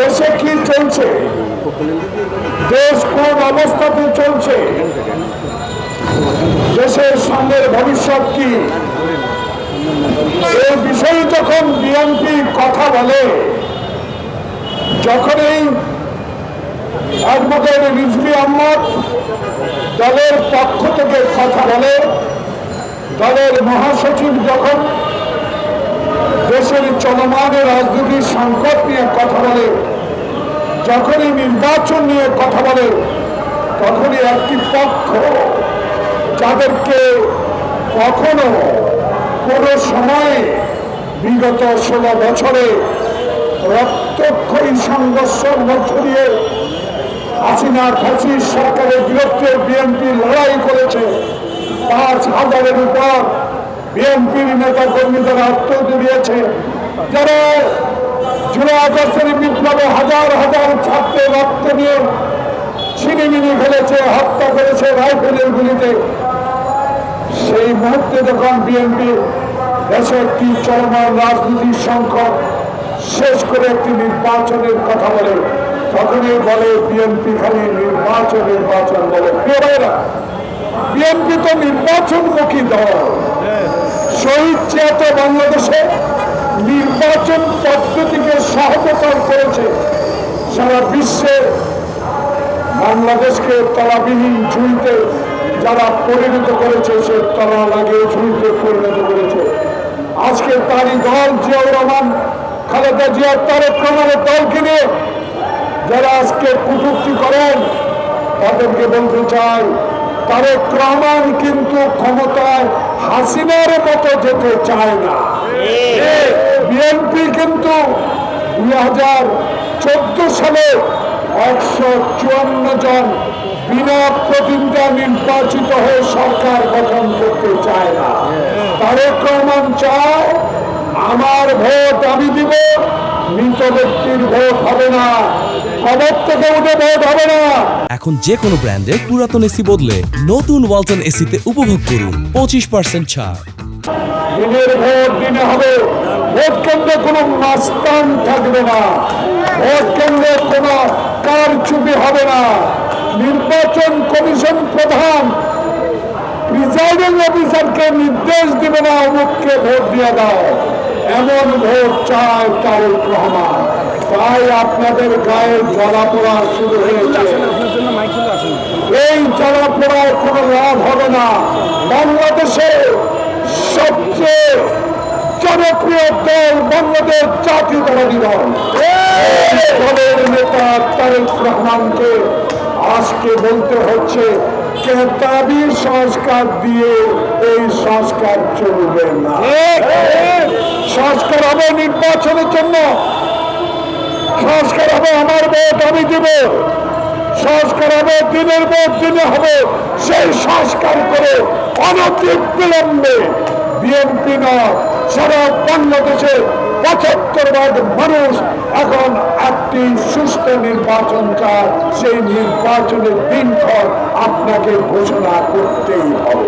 দেশে কি চলছে, দেশ কোন অবস্থাতে চলছে, দেশের সামনের ভবিষ্যৎ কি, এই বিষয়ে যখন বিএনপি কথা বলে, যখন এই অ্যাডভোকেট রিজভী আহমদ দলের পক্ষ থেকে কথা বলে, দলের মহাসচিব যখন দেশের চলমান রাজনৈতিক সংকট নিয়ে কথা বলে, যখনই নির্বাচন নিয়ে কথা বলে, তখনই একটি পক্ষ যাদেরকে কখনো কোনো সময়ে বিগত 16 বছরে রক্তক্ষয়ী সংঘর্ষের মধ্য দিয়ে হাসিনা ফ্যাসিস্ট সরকারের বিরুদ্ধে বিএনপি লড়াই করেছে। 5,000-এর উপর বিএনপির নেতা কর্মীদের আত্মহত্যা দিয়েছে, যারা জুলাই আগস্টের বিপ্লবে হাজার হাজার ছাত্রের রক্ত নিয়ে ছিনিমিনি ফেলেছে, হত্যা করেছে রাইফেলের গুলিতে। সেই মুহূর্তে যখন বিএনপি দেশে একটি চলমান রাজনৈতিক সংকট শেষ করে একটি নির্বাচনের কথা বলে, তখনই বলে বিএনপি খালি নির্বাচন বলে। বিএনপি তো নির্বাচনমুখী দল। শহীদ জিয়াতে বাংলাদেশে নির্বাচন পদ্ধতিকে সহজতর করেছে। সারা বিশ্বে বাংলাদেশকে তলাবিহীন ঝুঁইতে যারা পরিণত করেছে, সে তলা লাগিয়ে ঝুঁইতে পরিণত করেছে। আজকে তারই দল জিয়াউর রহমান, খালেদা জিয়া, তারেক রহমানের দলকে নিয়ে যারা আজকে কটূক্তি করেন, তাদেরকে বলতে চাই, তারেক রহমান কিন্তু ক্ষমতায় হাসিনার মতো যেতে চায় না। বিএনপি কিন্তু 2014 সালে 154 জন বিনা প্রতিদ্বন্দ্বিতা নির্বাচিত হয়ে সরকার গঠন করতে চায় না। তারেক রহমান চায়, আমার ভোট আমি দিব, মৃত ব্যক্তির ভোট হবে না, কবর থেকে উঠে ভোট হবে না। এখন যে কোনো ব্র্যান্ডের পুরাতন এসি বদলে নতুন ওয়ালটন এসিতে উপভোগ করুন 25% ছাড়। দিনের ভোট দিনে হবে। ভোট কেন্দ্রে কোনো মাস্তান থাকবে না, ভোট কেন্দ্রে কোনো কারচুপি হবে না। নির্বাচন কমিশন প্রধান প্রিজাইডিং অফিসারকে নির্দেশ দিবে না অমুককে ভোট দিয়ে দাও, এমন ভোট চায় তারেক রহমান। তাই আপনাদের গায়ে জ্বালা পোড়া শুরু হয়েছে। এই জ্বালা পোড়ায় কোনো লাভ হবে না। বাংলাদেশে সবচেয়ে জনপ্রিয় দল বাংলাদেশ জাতীয়তাবাদী দল। দলের নেতা তারেক রহমানকে আজকে বলতে হচ্ছে, কেতাবি সংস্কার দিয়ে এই সংস্কার চলবে না। সংস্কার হবে নির্বাচনের জন্য, সংস্কার হবে আমার ভোট আমি দিব, সংস্কার হবে দিনের ভোট দিনে হবে। সেই সংস্কার করে অনতিবিলম্বে বিএনপি নয়, সারা বাংলাদেশে 75% মানুষ এখন একটি সুস্থ নির্বাচন চায়। সেই নির্বাচনের দিনক্ষণ আপনাকে ঘোষণা করতেই হবে।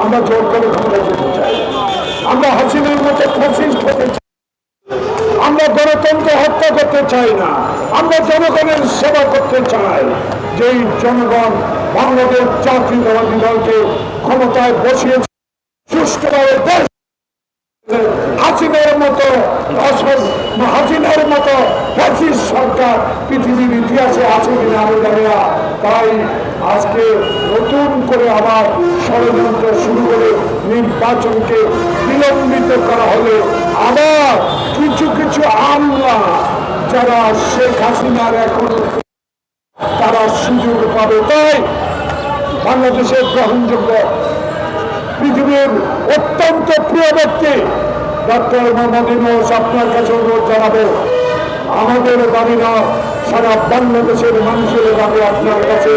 আমরা জোর করে ক্ষমতা যেতে চাই, আমরা হাসিনার মতো ফ্যাসিস্ট হতে চাই, আমরা গণতন্ত্র হত্যা করতে চাই না, আমরা জনগণের সেবা করতে চাই। যেই জনগণ বাংলাদেশ জাতীয়তাবাদী দলকে ক্ষমতায় বসিয়েছে, সুষ্ঠুভাবে দেশ হাসিনার মতো ফ্যাসিস্ট সরকার পৃথিবীর ইতিহাসে আছে কিনা আমি জানি না। তাই আজকে নতুন করে আবার ষড়যন্ত্র শুরু করে নির্বাচনকে বিলম্বিত করা হলে আবার কিছু কিছু আমলা যারা শেখ হাসিনার এখনো তারা সুযোগ পাবে। তাই বাংলাদেশের গ্রহণযোগ্য পৃথিবীর অত্যন্ত প্রিয় ব্যক্তি ডক্টর মোহাম্মদ ইউনূস আপনার কাছে অনুরোধ জানাবো, আমাদের দাবি না, সারা বাংলাদেশের মানুষের দাবি আপনার কাছে।